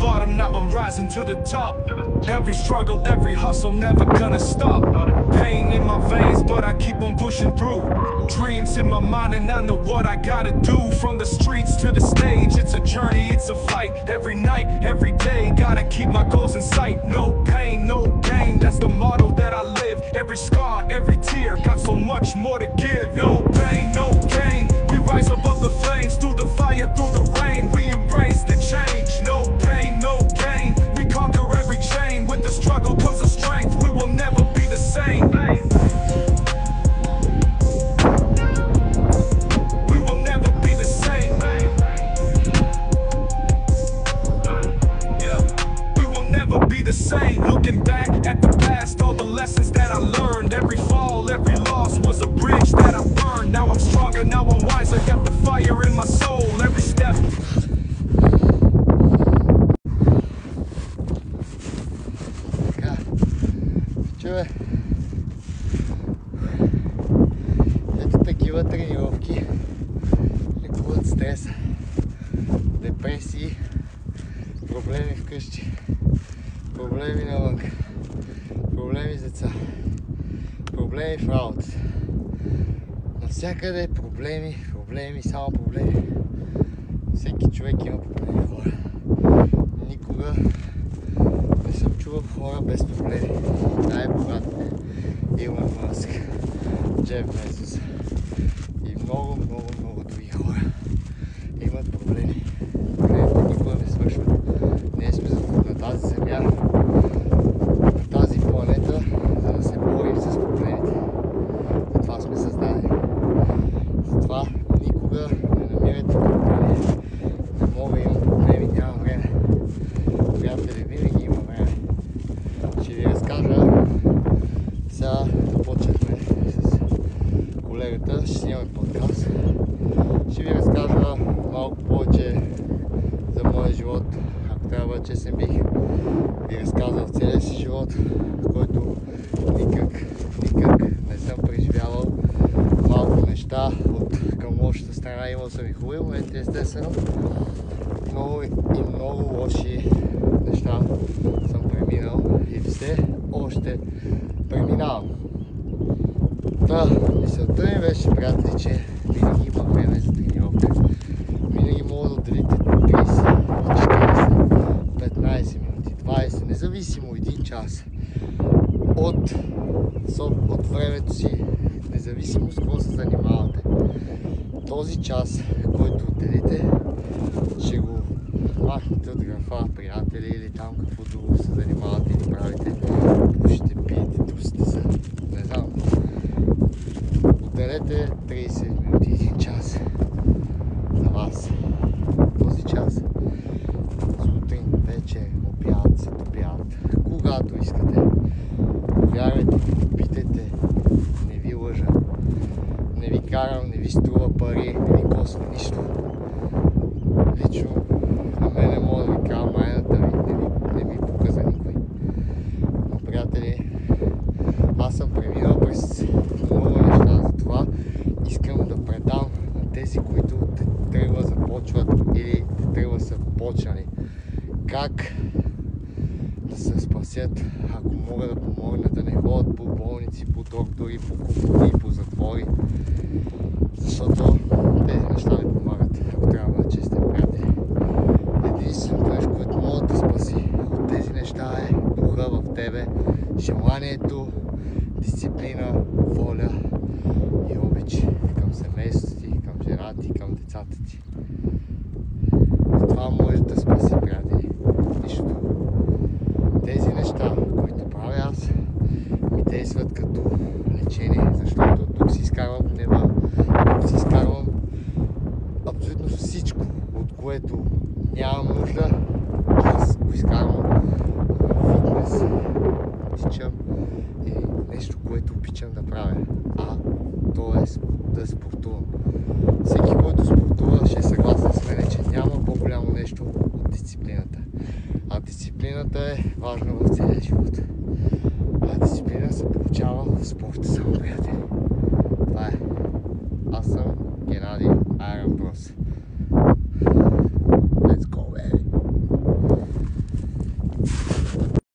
bottom, now I'm rising to the top. Every struggle, every hustle, never gonna stop. Pain in my veins, but I keep on pushing through. Dreams in my mind and I know what I gotta do. From the streets to the stage, it's a journey, it's a fight. Every night, every day, gotta keep my goals in sight. No pain, no gain, that's the motto that I live. Every scar, every tear, got so much more to give. No pain, no gain, we rise above the flames. Through the fire, through the rain, we embrace the change. No pain, no gain, we conquer every chain. With the struggle comes the strength, we will never be the same. We will never be the same. Yeah, we will never be the same. Looking back at the past, all the lessons that I learned. Every fall, every loss was a bridge that I burned. Now I'm stronger, now I'm wiser, got the fire in my soul. Every step. Чуве, ето такива тренировки лекуват стреса, депресии, проблеми вкъщи, проблеми навън, проблеми с деца, проблеми в работата. Навсякъде проблеми, само проблеми. Всеки човек има проблеми, хора. Никога не съм чувал хора без проблеми. Най-богат Илон Мъск, Джеф Безос и много други хора имат проблеми. Проблемите никога не свършват. Ние сме на тази земя, на тази планета, за да се борим с проблемите. Затова сме създадени. Затова никога не намирайте проблеми. Не мога, имам проблеми, няма време. Приятели, винаги има време. Ще ви разкажа, сега почнахме с колегата, ще снимаме подкаст. Ще ви разкажа малко повече за моя живот. Ако трябва да честен, бих ви разказал целия си живот, който никак не съм преживявал. Малко неща от към лошата страна, имал съм и хубави моменти, естествено. Много лоши неща съм преминал и все още преминавам. Мисълта ми беше, приятели, че винаги има време за тренировка. Винаги мога да отделите 30, 40, 15 минути, 20, независимо 1 час от времето си, независимо с какво се занимавате. Този час, който отделите, ще го махнете от графа приятели или там какво друго се занимавате или правите. Пушите, пиете, тусите се, не знам. Отделете 30 минути, 1 час за вас. Този час, сутрин, вечер, обяд, след обяд, когато искате. Вярвайте, питайте, не ви лъжа. Не ви карам, не ви струва пари, не ви коства нищо. Лично на мене мога да ви карам майната ви, не ви показа никой. Но, приятели, аз съм преминал през много неща, затова искам да предам на тези, които трябва започват или трябва са почнали. Как да се спасят, ако могат да помогнат, да не ходят по болници, по доктори, по кухни, по затвори. Защото тези неща не помагат, ако трябва да бъдат честни, приятели. Единственото нещо, което може да спаси от тези неща е духа в тебе, желанието, дисциплина, воля и обич към семейството ти, към жената ти, към децата ти. Това може да спаси, приятели. Нищо друго. Тези неща, които правя аз, ми действат като лечение, защото тук си изкарвам гнева, тук си изкарвам абсолютно всичко, от което нямам нужда, аз го изкарвам фитнес, обичам или нещо, което обичам да правя, то е да спортувам. Всеки, който спортува, ще е съгласен с мен, че няма по-голямо нещо от дисциплината. А дисциплината е важна в целия живот. А дисциплина се получава в спорта, само, приятели. Това е. Аз съм Геннадий.